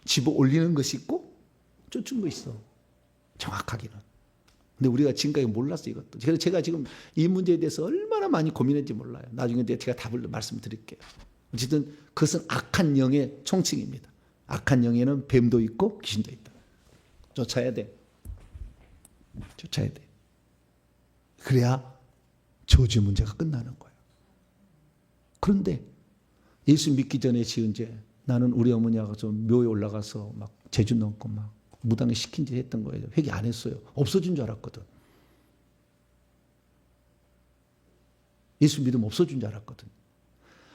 집어 올리는 것이 있고 쫓은 거 있어. 정확하게는. 근데 우리가 지금까지 몰랐어 이것도. 그래서 제가 지금 이 문제에 대해서 얼마나 많이 고민했는지 몰라요. 나중에 제가 답을 말씀드릴게요. 어쨌든 그것은 악한 영의 총칭입니다. 악한 영에는 뱀도 있고 귀신도 있다. 쫓아야 돼. 쫓아야 돼. 그래야 저주 문제가 끝나는 거예요. 그런데 예수 믿기 전에 지은 죄, 나는 우리 어머니하고 좀 묘에 올라가서 막 제주 넘고 막 무당에 시킨 짓 했던 거예요. 회개 안 했어요. 없어진 줄 알았거든. 예수 믿으면 없어진 줄 알았거든.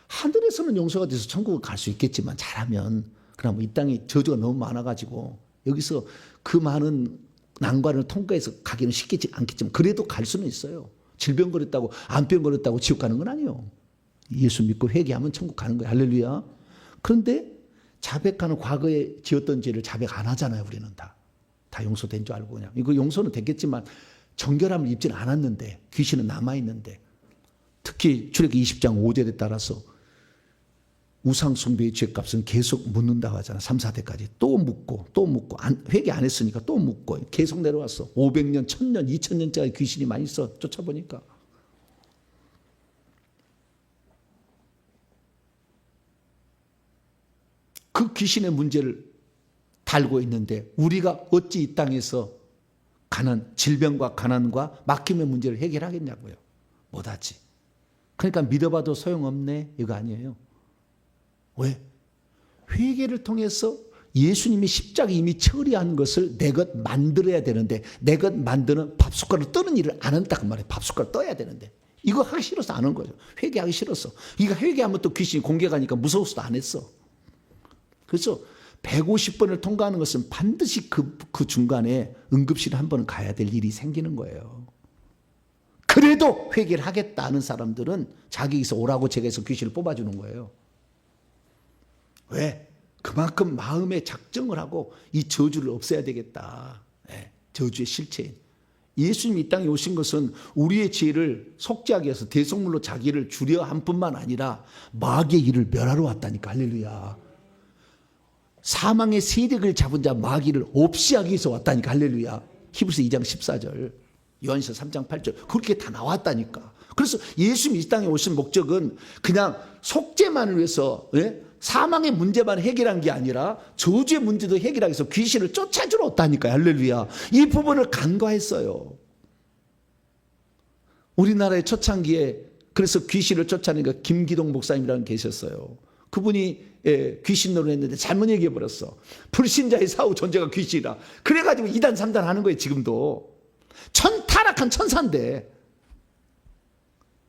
하늘에서는 용서가 돼서 천국을 갈 수 있겠지만 잘하면 그럼 이 땅에 저주가 너무 많아가지고 여기서 그 많은 난관을 통과해서 가기는 쉽겠지 않겠지만 그래도 갈 수는 있어요. 질병 걸렸다고 암병 걸렸다고 지옥 가는 건 아니에요. 예수 믿고 회개하면 천국 가는 거예요. 할렐루야. 그런데 자백하는 과거에 지었던 죄를 자백 안 하잖아요. 우리는 다 용서된 줄 알고 그냥. 이거 용서는 됐겠지만 정결함을 입지는 않았는데 귀신은 남아있는데 특히 출애굽기 20장 5절에 따라서 우상 숭배의 죄값은 계속 묻는다고 하잖아. 3, 4대까지. 또 묻고 회개 안 했으니까 또 묻고 계속 내려왔어. 500년, 1000년, 2000년짜리 귀신이 많이 있어. 쫓아보니까. 그 귀신의 문제를 달고 있는데 우리가 어찌 이 땅에서 질병과 가난과 막힘의 문제를 해결하겠냐고요. 못하지. 그러니까 믿어봐도 소용없네 이거 아니에요. 왜? 회개를 통해서 예수님이 십자가 이미 처리한 것을 내 것 만들어야 되는데 내 것 만드는 밥숟가락을 떠는 일을 안 한다고 말해요. 밥숟가락 떠야 되는데 이거 하기 싫어서 안 한 거죠. 회개하기 싫어서. 이거 회개하면 또 귀신이 공격하니까 무서워서도 안 했어. 그래서 150번을 통과하는 것은 반드시 그 중간에 응급실 한 번은 가야 될 일이 생기는 거예요. 그래도 회개를 하겠다는 사람들은 자기에서 오라고 제가에서 귀신을 뽑아주는 거예요. 왜? 그만큼 마음의 작정을 하고 이 저주를 없애야 되겠다. 예, 저주의 실체인 예수님이 이 땅에 오신 것은 우리의 죄를 속죄하기 위해서 대속물로 자기를 주려 한 뿐만 아니라 마귀의 일을 멸하러 왔다니까. 할렐루야. 사망의 세력을 잡은 자 마귀를 없이 하기 위해서 왔다니까. 할렐루야. 히브리서 2장 14절, 요한일서 3장 8절 그렇게 다 나왔다니까. 그래서 예수님이 이 땅에 오신 목적은 그냥 속죄만을 위해서, 예? 사망의 문제만 해결한 게 아니라 저주의 문제도 해결하기 위해서 귀신을 쫓아주러 왔다니까요. 할렐루야. 이 부분을 간과했어요. 우리나라의 초창기에 그래서 귀신을 쫓아내니까 김기동 목사님이라는 계셨어요. 그분이 귀신노를 했는데 잘못 얘기해버렸어. 불신자의 사후 존재가 귀신이라. 그래가지고 2단 3단 하는 거예요. 지금도. 타락한 천사인데,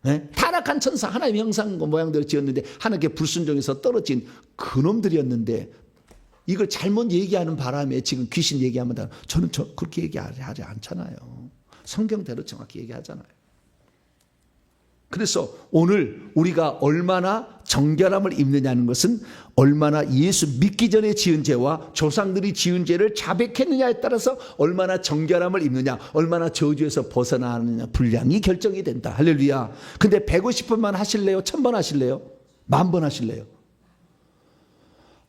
네? 타락한 천사, 하나님의 형상 모양대로 지었는데 하나님께 불순종해서 떨어진 그놈들이었는데 이걸 잘못 얘기하는 바람에 지금 귀신 얘기하면 저는 그렇게 얘기하지 않잖아요. 성경대로 정확히 얘기하잖아요. 그래서 오늘 우리가 얼마나 정결함을 입느냐는 것은 얼마나 예수 믿기 전에 지은 죄와 조상들이 지은 죄를 자백했느냐에 따라서 얼마나 정결함을 입느냐, 얼마나 저주에서 벗어나느냐 분량이 결정이 된다. 할렐루야. 근데 150번만 하실래요? 1000번 하실래요? 10,000번 하실래요?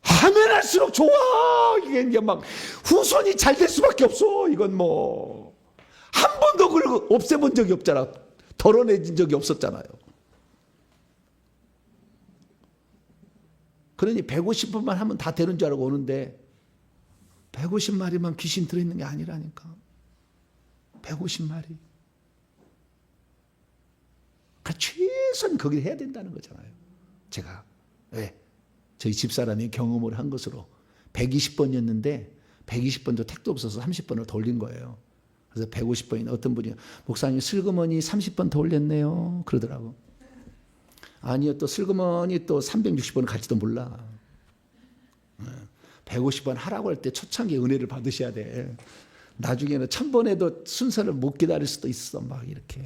하면 할수록 좋아. 이게 막 후손이 잘 될 수밖에 없어. 이건 뭐 한 번도 그걸 없애본 적이 없잖아. 덜어내진 적이 없었잖아요. 그러니 150번만 하면 다 되는 줄 알고 오는데 150마리만 귀신 들어있는 게 아니라니까. 150마리. 그러니까 최소한 거기를 해야 된다는 거잖아요. 제가 저희 집사람이 경험을 한 것으로 120번이었는데 120번도 택도 없어서 30번을 돌린 거예요. 그래서 150번인 어떤 분이 목사님 슬그머니 30번 더 올렸네요. 그러더라고. 아니요, 또 슬그머니 또 360번을 갈지도 몰라. 150번 하라고 할 때 초창기에 은혜를 받으셔야 돼. 나중에는 1000번에도 순서를 못 기다릴 수도 있어. 막 이렇게.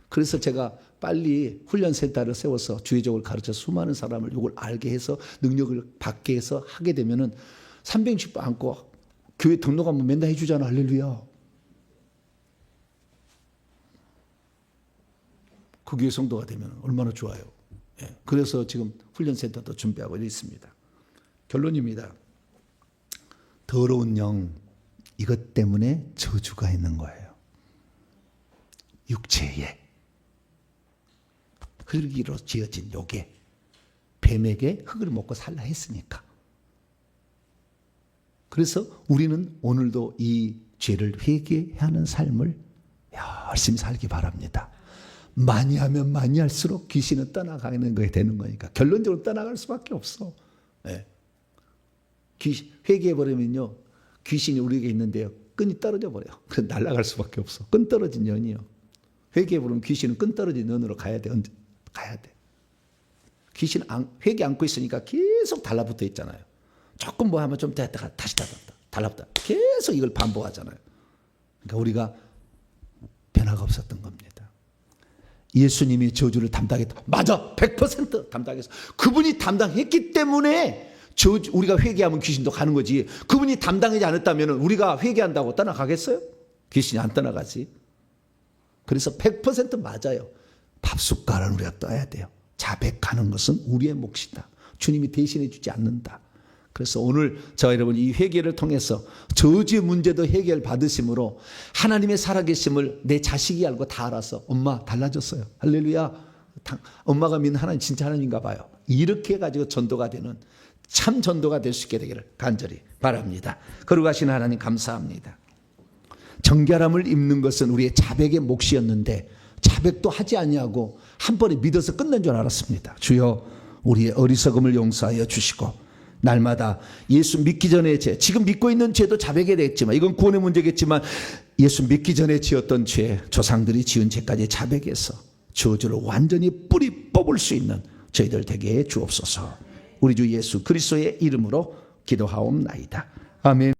그래서 제가 빨리 훈련센터를 세워서 주의적으로 가르쳐 수많은 사람을 이걸 알게 해서 능력을 받게 해서 하게 되면은 360번 안고 교회 등록하면 맨날 해주잖아. 할렐루야. 그 교회 성도가 되면 얼마나 좋아요. 그래서 지금 훈련센터도 준비하고 있습니다. 결론입니다. 더러운 영, 이것 때문에 저주가 있는 거예요. 육체에 흙으로 지어진 요게 뱀에게 흙을 먹고 살라 했으니까. 그래서 우리는 오늘도 이 죄를 회개하는 삶을 열심히 살기 바랍니다. 많이 하면 많이 할수록 귀신은 떠나가는 거에 되는 거니까. 결론적으로 떠나갈 수밖에 없어. 회개해버리면요, 귀신이 우리에게 있는데요, 끈이 떨어져 버려요. 그래서 날아갈 수밖에 없어. 끈 떨어진 연이요. 회개해버리면 귀신은 끈 떨어진 연으로 가야 돼. 가야 돼. 귀신 회개 안고 있으니까 계속 달라붙어 있잖아요. 조금 뭐 하면 좀 됐다가 다시 달라붙다. 계속 이걸 반복하잖아요. 그러니까 우리가 변화가 없었던 겁니다. 예수님이 저주를 담당했다. 맞아. 100% 담당했어. 그분이 담당했기 때문에 우리가 회개하면 귀신도 가는 거지. 그분이 담당하지 않았다면 우리가 회개한다고 떠나가겠어요? 귀신이 안 떠나가지. 그래서 100% 맞아요. 밥숟가락을 우리가 떠야 돼요. 자백하는 것은 우리의 몫이다. 주님이 대신해 주지 않는다. 그래서 오늘 저와 여러분 이 회개를 통해서 저주의 문제도 해결 받으심으로 하나님의 살아계심을 내 자식이 알고 다 알아서 엄마 달라졌어요. 할렐루야. 엄마가 믿는 하나님 진짜 하나님인가 봐요. 이렇게 해가지고 전도가 되는 참 전도가 될 수 있게 되기를 간절히 바랍니다. 거룩하신 하나님 감사합니다. 정결함을 입는 것은 우리의 자백의 몫이었는데 자백도 하지 아니하고 한 번에 믿어서 끝낸 줄 알았습니다. 주여 우리의 어리석음을 용서하여 주시고 날마다 예수 믿기 전에 죄, 지금 믿고 있는 죄도 자백해야 되겠지만 이건 구원의 문제겠지만 예수 믿기 전에 지었던 죄, 조상들이 지은 죄까지 자백해서 저주를 완전히 뿌리 뽑을 수 있는 저희들 되게 해 주옵소서. 우리 주 예수 그리스도의 이름으로 기도하옵나이다. 아멘.